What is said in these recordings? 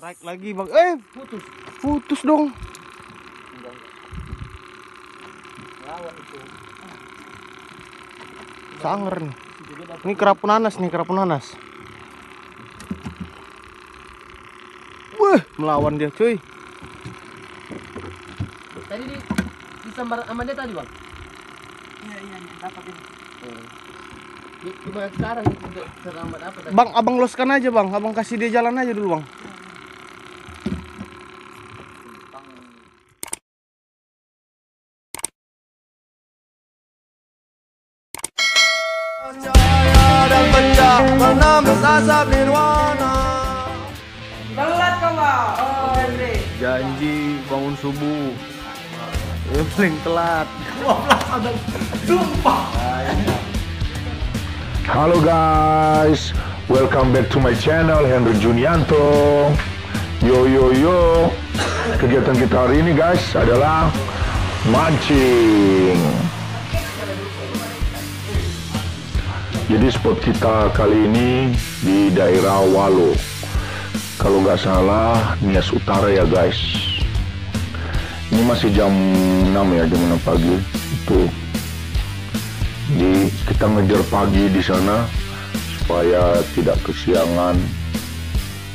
Strike lagi bang. Putus dong. Lawan itu. Sanger nih. Ini kerapu nanas nih, kerapu nanas. Wah, melawan dia cuy. Tadi disambar sama dia tadi bang. Iya, dapat ini. Gimana sekarang terlambat apa tadi? Bang, abang loskan aja bang. Abang kasih dia jalan aja dulu bang. Dan pecah bernama asap nirwana. Telat kau bang. Oh, Andre. Janji bangun subuh. Yang paling telat. Halo guys, welcome back to my channel Henry Junianto. Yo. Kegiatan kita hari ini guys adalah mancing. Jadi spot kita kali ini di daerah Walo. Kalau nggak salah Nias Utara ya guys. Ini masih jam 6 ya, jam 6 pagi. Itu. Jadi kita ngejar pagi di sana supaya tidak kesiangan.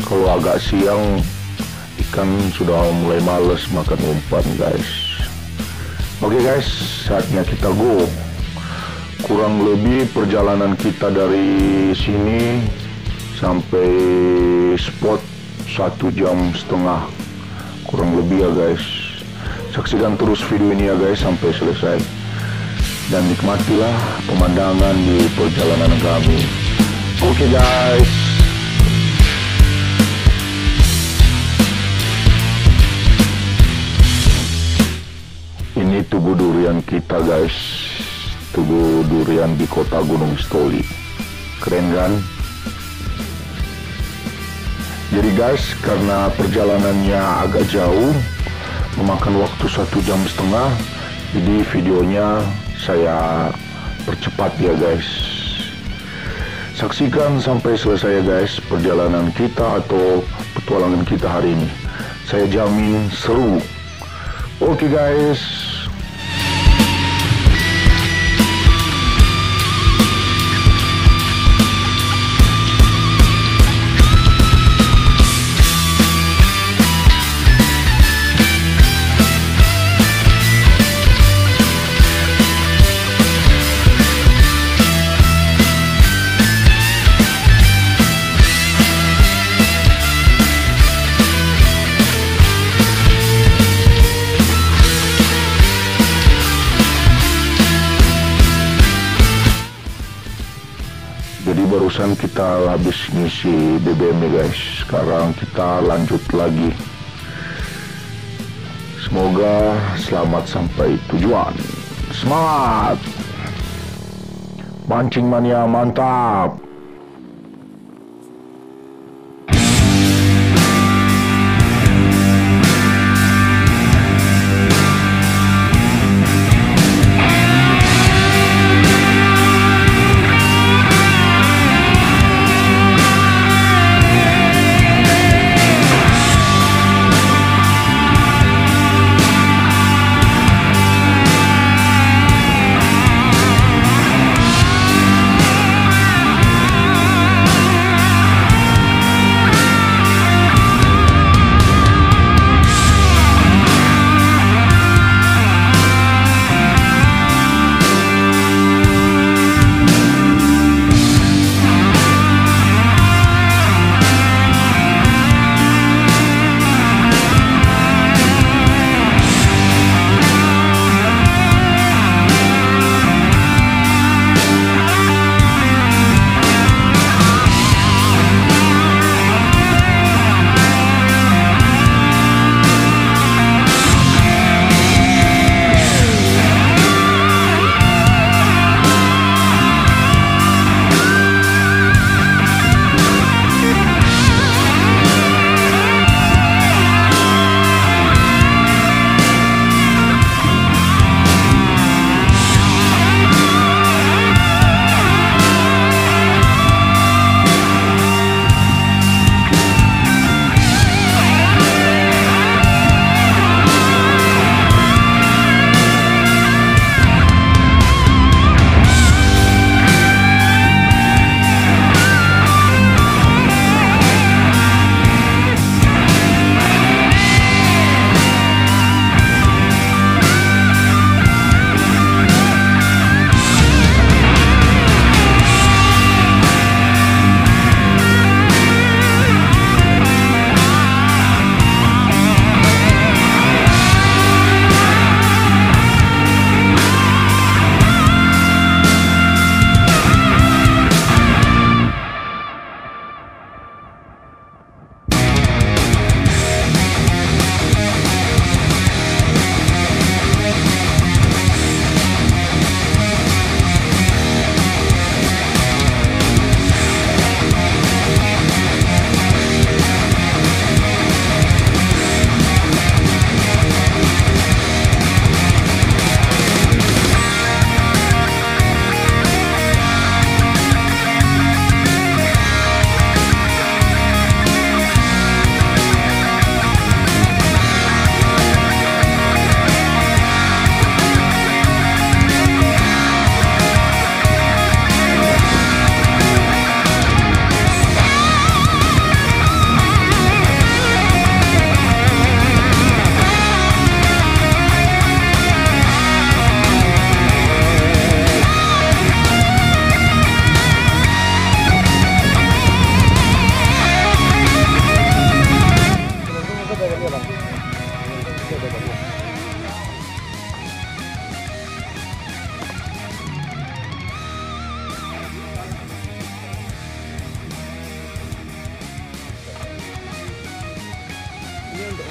Kalau agak siang ikan sudah mulai males makan umpan guys. Oke guys, saatnya kita go. Kurang lebih perjalanan kita dari sini sampai spot 1,5 jam, kurang lebih ya guys. Saksikan terus video ini ya guys sampai selesai dan nikmatilah pemandangan di perjalanan kami. Oke guys. Ini tubuh durian kita guys. Tubuh durian di kota Gunung Stoli. Keren kan? Jadi guys, karena perjalanannya agak jauh, memakan waktu 1,5 jam, jadi videonya saya percepat ya guys. Saksikan sampai selesai ya guys perjalanan kita atau petualangan kita hari ini. Saya jamin seru. Oke guys. Jadi barusan kita habis ngisi BBM ya guys. Sekarang kita lanjut lagi. Semoga selamat sampai tujuan. Semangat! Mancing mania mantap!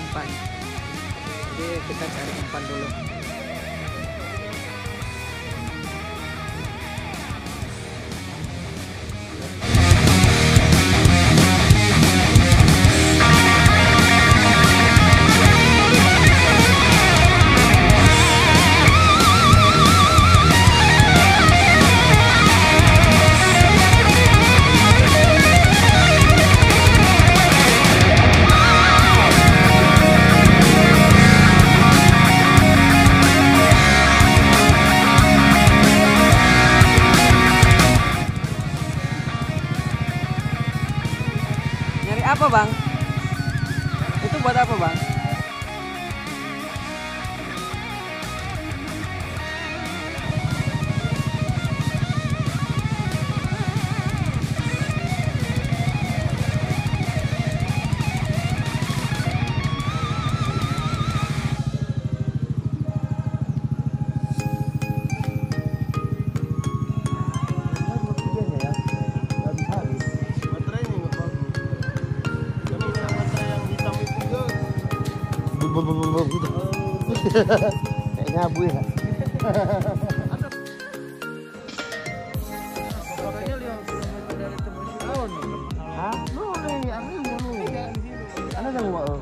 umpan. Jadi kita cari umpan dulu. Apa bang? Itu buat apa bang? Kayak ngabu ya. Hah? Lu nih, angin dulu. Ana jangan mau.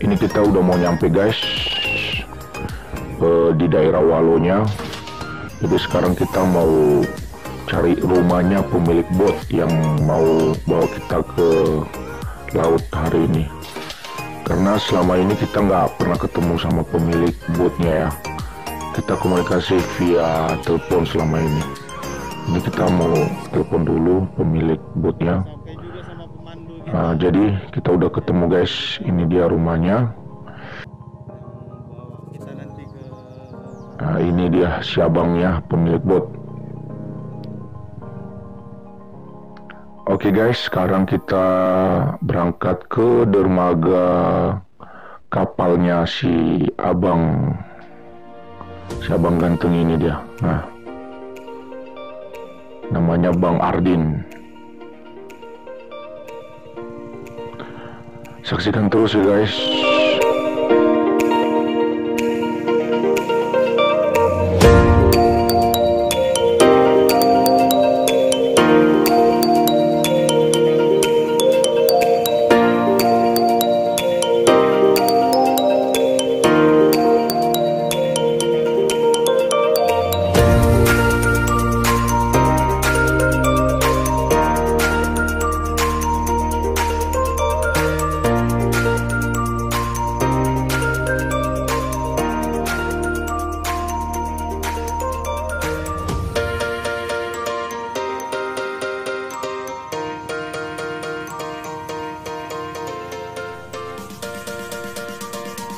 Ini kita udah mau nyampe guys di daerah Walonya. Jadi sekarang kita mau cari rumahnya pemilik bot yang mau bawa kita ke laut hari ini. Karena selama ini kita nggak pernah ketemu sama pemilik botnya ya. Kita komunikasi via telepon selama ini. Ini kita mau telepon dulu pemilik botnya. Nah, jadi kita udah ketemu guys, ini dia rumahnya. Nah, ini dia si abangnya pemilik bot. Oke guys, sekarang kita berangkat ke dermaga kapalnya si abang ganteng ini dia. Nah, namanya Bang Ardin. Saksikan terus ya guys.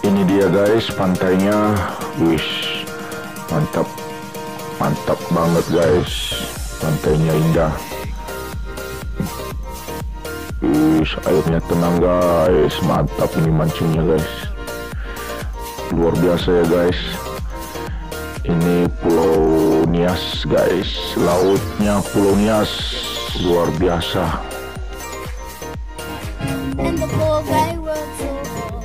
Ini dia guys pantainya, wish, mantap banget guys, pantainya indah, wish, airnya tenang guys, mantap ini mancingnya guys, luar biasa ya guys. Ini Pulau Nias guys, lautnya Pulau Nias luar biasa. and the poor guy works so hard.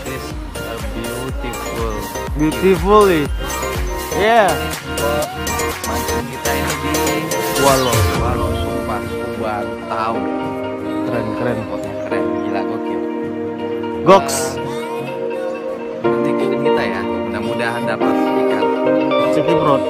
This a beautiful. Beautifully. Yeah. Mancing kita ini di Walo, sumpah, Subang tahu. Keren. Pokoknya keren, gila gokil. Goks. Nanti ikutin kita ya, mudah-mudahan dapat ikan. City Broad.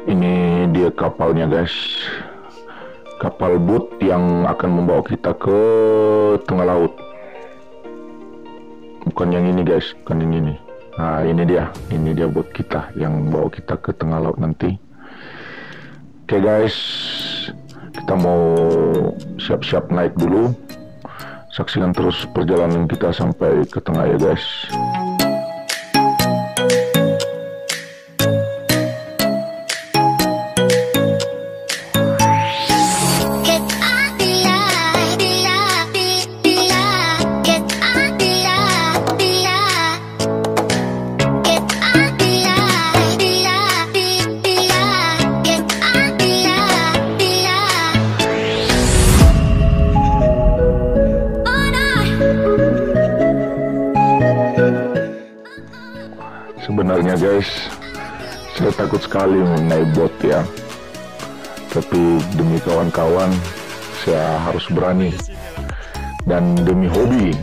Ini dia kapalnya guys, kapal boat yang akan membawa kita ke tengah laut. Bukan yang ini guys, bukan yang ini. Nah ini dia boat kita yang bawa kita ke tengah laut nanti. Oke guys, kita mau siap-siap naik dulu. Saksikan terus perjalanan kita sampai ke tengah ya guys. Sebenarnya guys, saya takut sekali naik boat ya. Tapi demi kawan-kawan, saya harus berani. Dan demi hobi.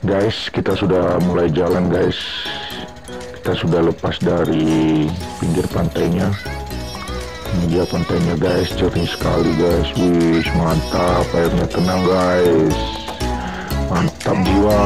Guys, kita sudah mulai jalan guys. Kita sudah lepas dari pinggir pantainya. Ini dia pantainya guys, jernih sekali guys. Wih, mantap, airnya tenang guys. Mantap jiwa.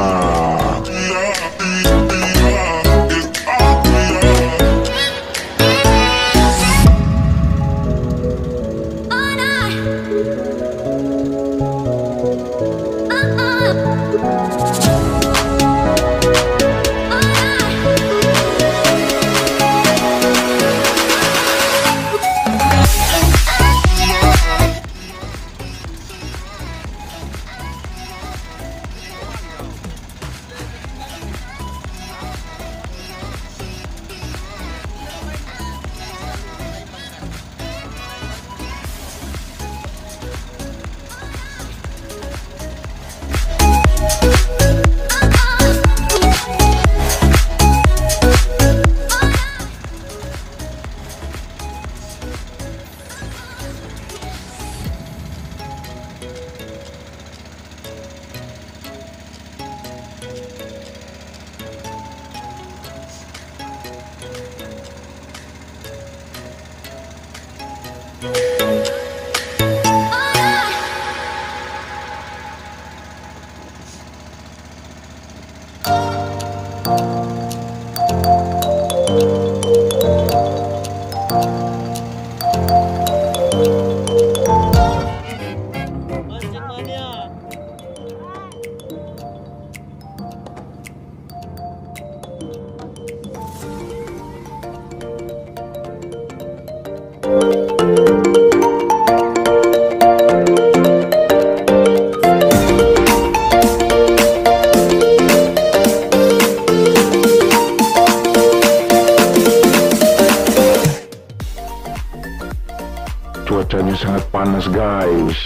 cuacanya sangat panas guys.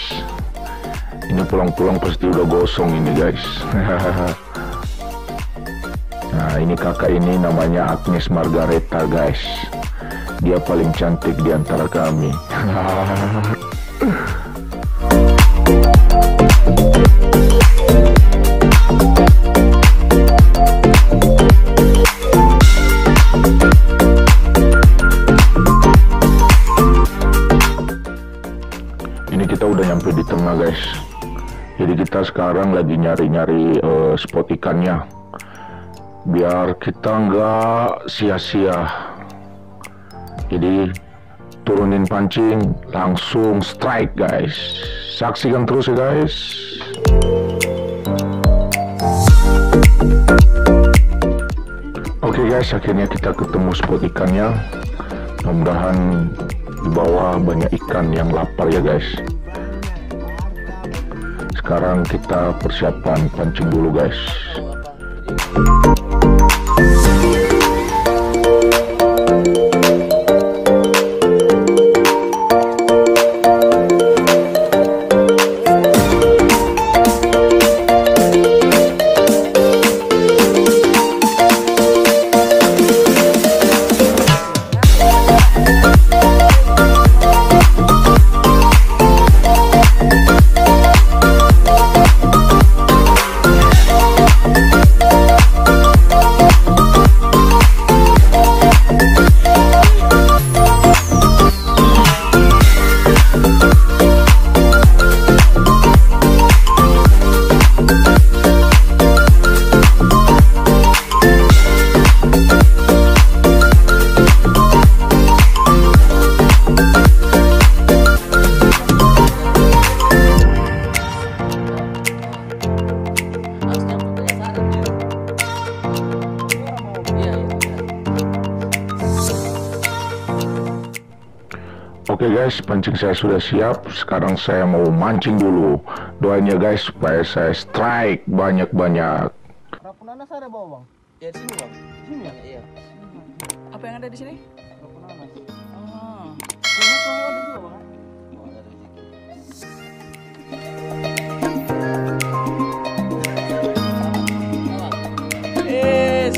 Ini pulang-pulang pasti udah gosong ini guys. Nah ini kakak ini namanya Agnes Margareta guys. Dia paling cantik di antara kami. Ini kita udah nyampe di tengah guys. Jadi kita sekarang lagi nyari-nyari spot ikannya, biar kita nggak sia-sia. Jadi turunin pancing, langsung strike guys. Saksikan terus ya guys. Oke guys, akhirnya kita ketemu spot ikannya. Mudah-mudahan di bawah banyak ikan yang lapar ya guys. Sekarang kita persiapan pancing dulu guys. Oke guys, pancing saya sudah siap. Sekarang saya mau mancing dulu. Doain ya guys supaya saya strike banyak-banyak. Rapunanas ada bawa bang? Ya di sini bang. Sini ya? Iya. Apa yang ada di sini? Rapunanas. Oh. Kayaknya kamu ada juga bang? Yes.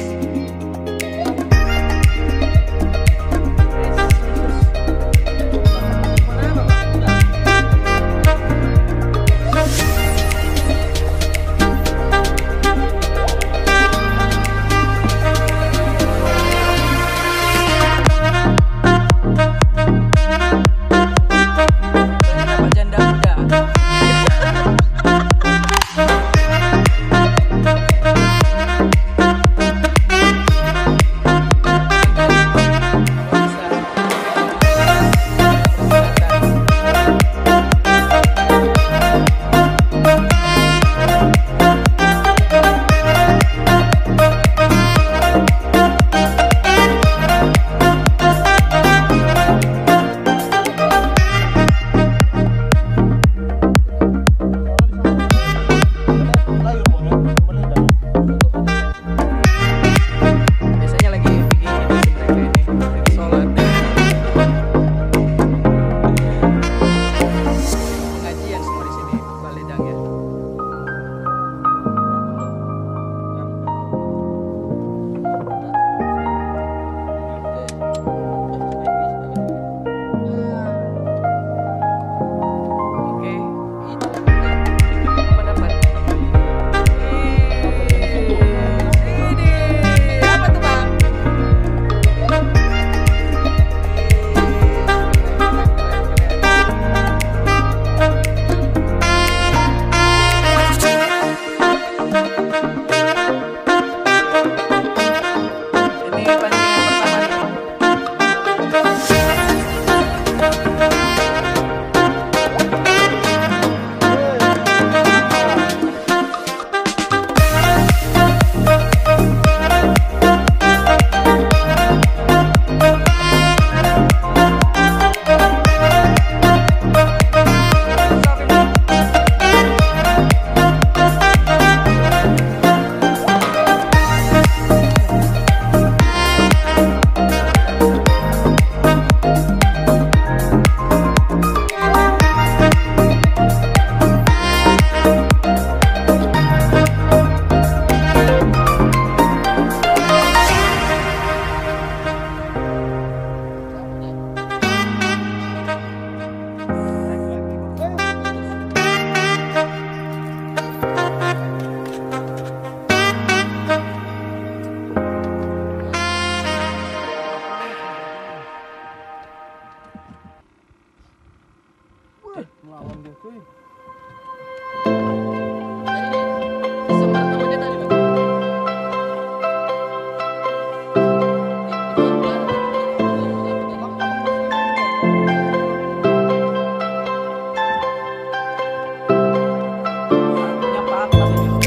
Malam dia cuy. Disambar sama dia tadi, Bang. Punya patah ini.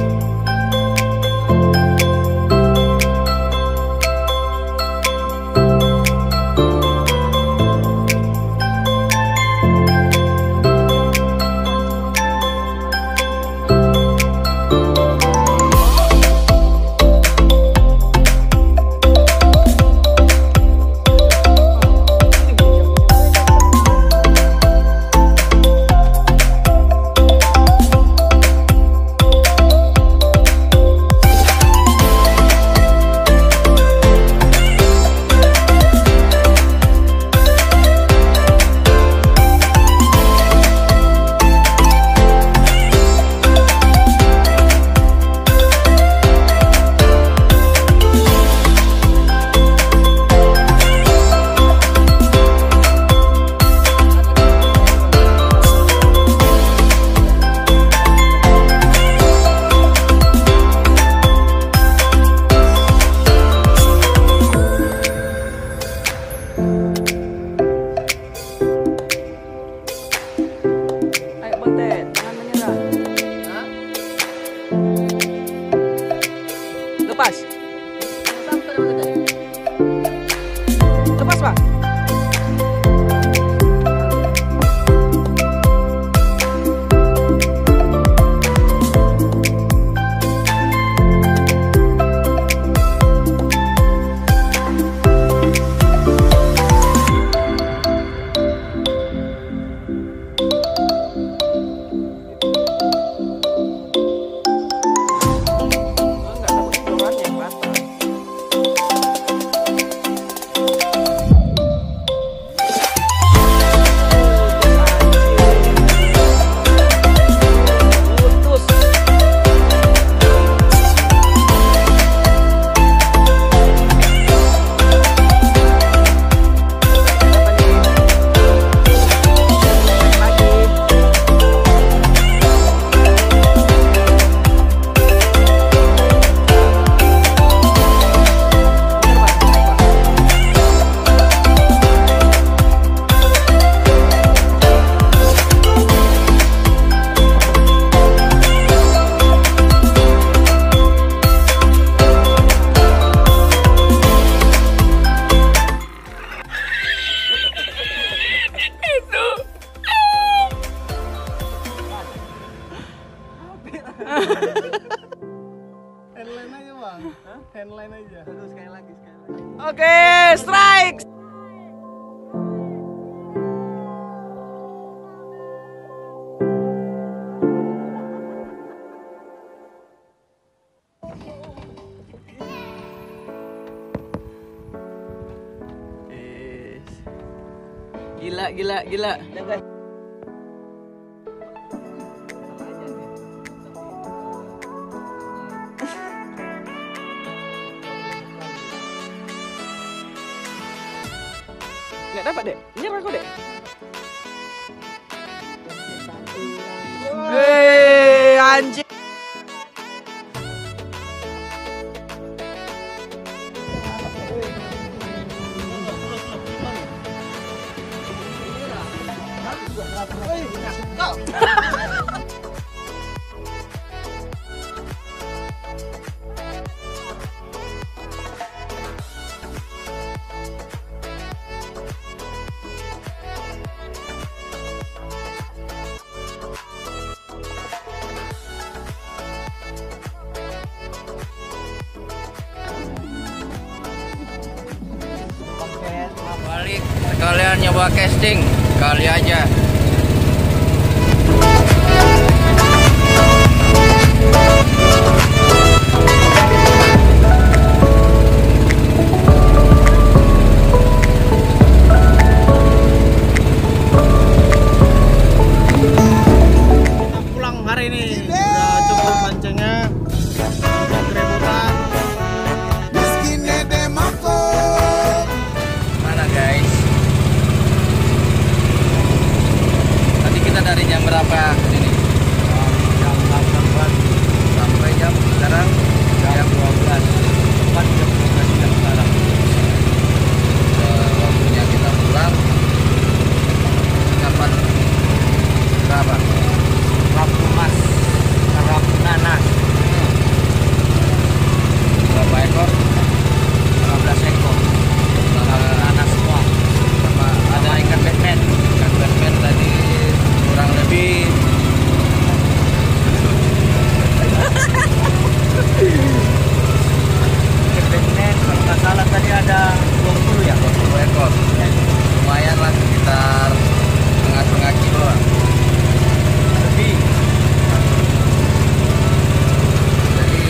Ayo Bontet, jangan menyerah. Lepas. Sampai sama tadi. Lepas, Bang. Enggak takut keluarnya yang patah. Putus. Apa nih? Lagi. Handline aja bang. Handline aja. Sekali lagi. Oke, strike. Gila. Nggak dapat, Dek. Nyerah kok, Dek. Anjing. Balik sekalian nyoba casting kali aja. Kita pulang hari ini. Udah cukup pancingnya. Udah kerebutan. Mana guys? berapa ini? Jam 8 pagi Sampai jam sekarang jam 12. Tepat jam 12 jam sekarang. waktunya kita pulang. Kapan? Berapa? Rabu Mas, Rabu Nanas. Berapa ekor? 15 ekor. Nanas semua. Sama Ada ikan Batman. ikan Batman tadi kurang lebih Ikan Batman kalau nggak salah tadi ada 20 ya. 20 ekor. Lumayan lah, sekitar setengah kilo lah. Lebih. Jadi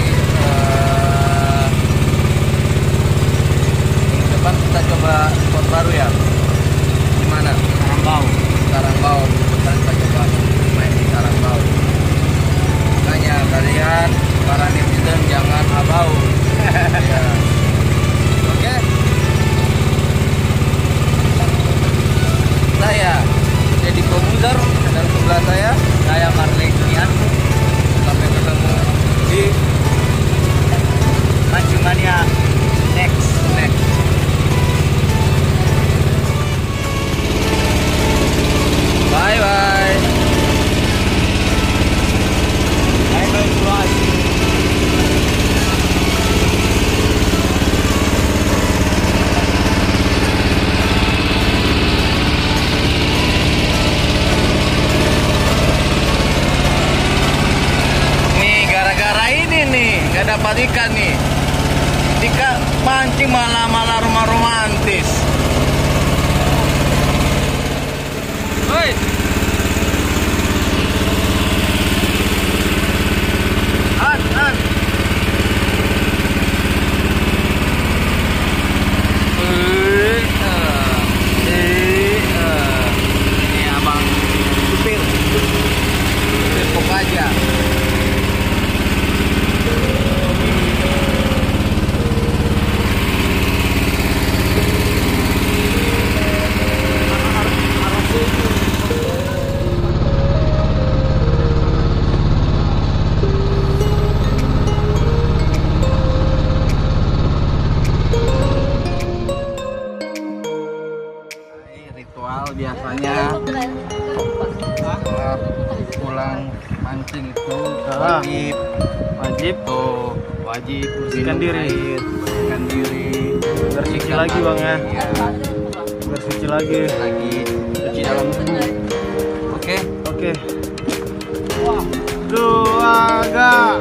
minggu depan kita coba spot baru ya. Gimana? Karambau. Karangbau. Kita coba main di Karangbau. Makanya kalian para netizen jangan abau. Ya. Oke. Saya Deddy Komuter dan sebelah saya Marley Junianto. sampai ketemu di Mancing Mania next. Bye bye. Bye bye guys. Nih gara-gara ini nih nggak dapat ikan nih. Jika mancing malah rumah romantis. Woi. An. Ini abang supir pok aja. Ritual biasanya pulang mancing itu Wajib bersihkan diri. Bersuci lagi bang ya. Iya, Bersuci lagi. cuci dalam. Oke. Keluarga.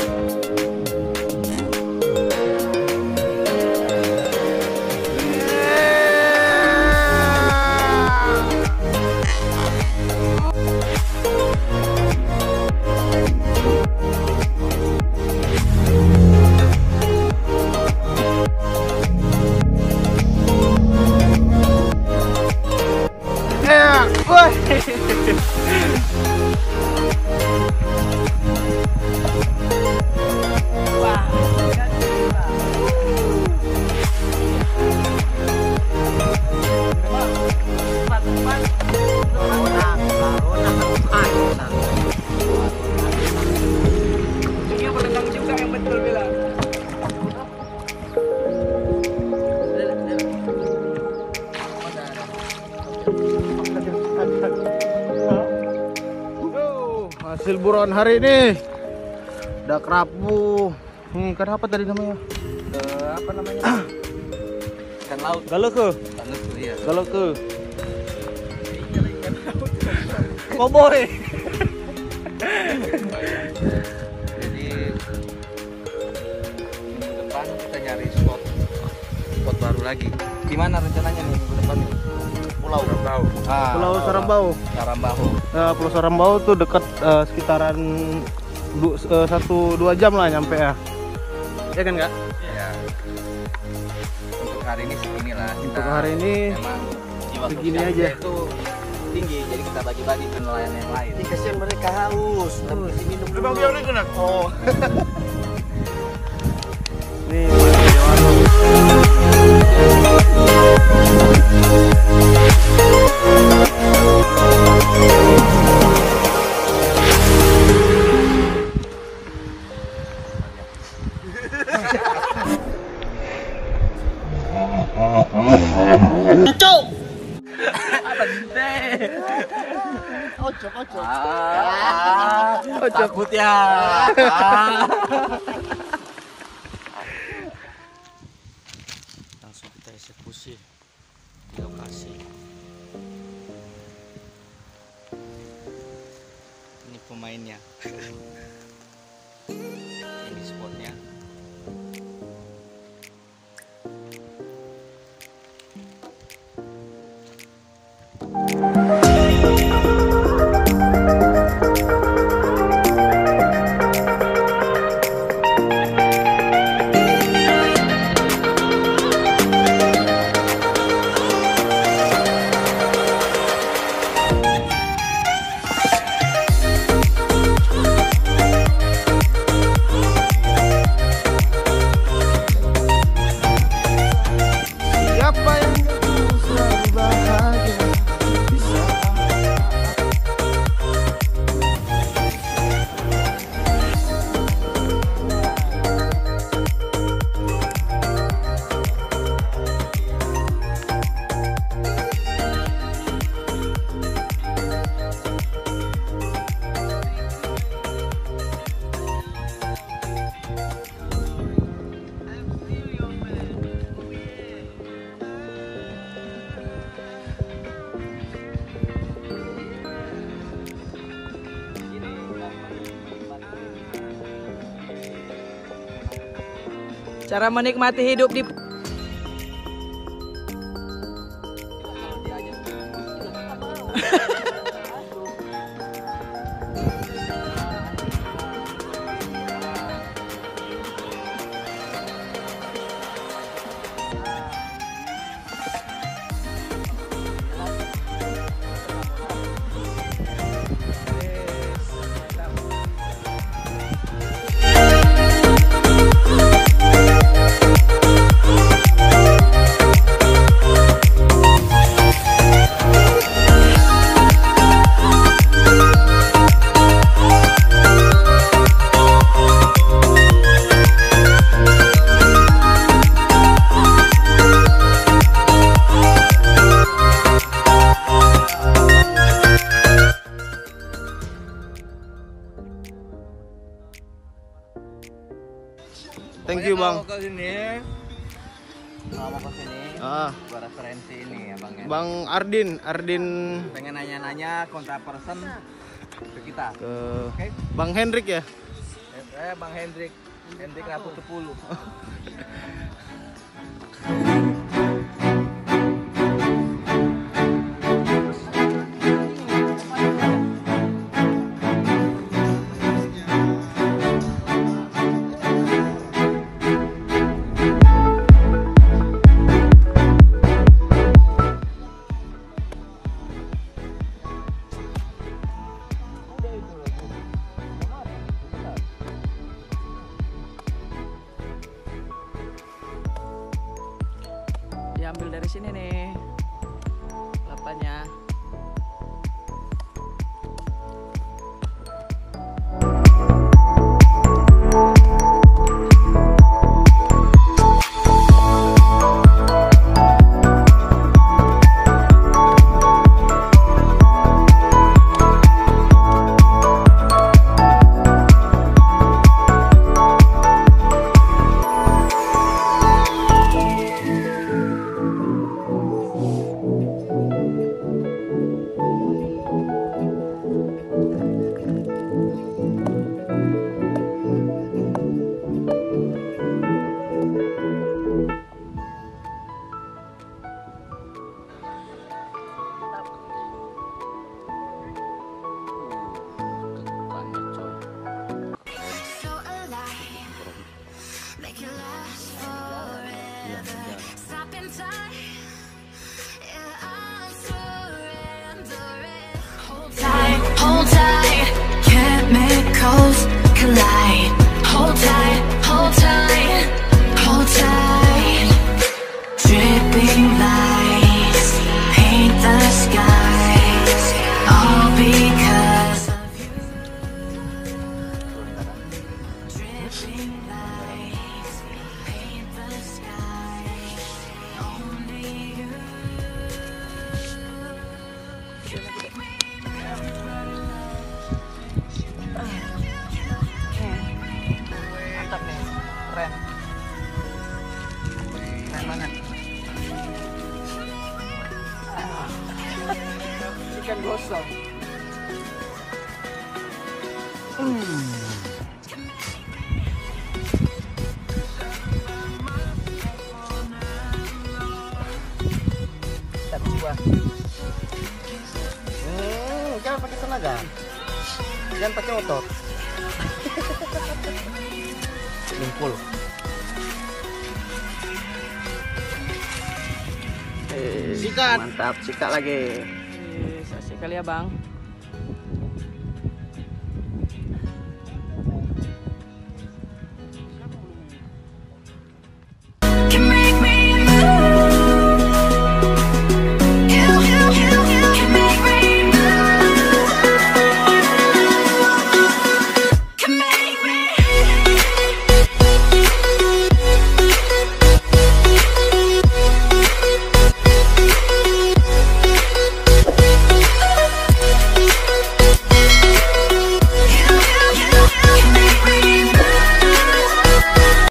Hasil buruan hari ini udah kerapu. Ini ikan apa tadi namanya? Apa namanya? Ikan laut. Galeke. Iya. Galeke. Koboy. Jadi minggu depan kita nyari spot baru lagi. Di mana rencananya nih minggu depan nih? Pulau Sarambau. Pulau Sarambau. Pulau Sarambau tuh dekat sekitaran 1-2 jam lah nyampe ya. Ya kan Kak? Ya. Untuk hari ini segini lah. Untuk hari ini Memang jiwa segini sosialnya aja. itu tinggi, jadi kita bagi-bagi ke nelayan yang lain. kasihan mereka haus. Terus minum dulu. Oh. Nih, Mas Dewan. Ocok, ocok. Takut ya. Langsung kita eksekusi di lokasi. Ini pemainnya. Ini spotnya. Siapa yang dulu selalu bahagia di saat Cara menikmati hidup di Thank you, Bang. Kalau ke sini, kalau mau ke sini, gua referensi ini ya Bang. Bang Ardin, Pengen nanya-nanya kontak person ke kita. ke Oke. Bang Hendrik ya. Bang Hendrik Rapu 10. diambil dari sini nih kelapanya. Mantap nih, keren. Keren banget. Ikan gosong. Tak coba. Jangan pakai tenaga. Jangan pakai otot. Limpul. Sikat. Mantap, sikat lagi. Asik kali ya bang.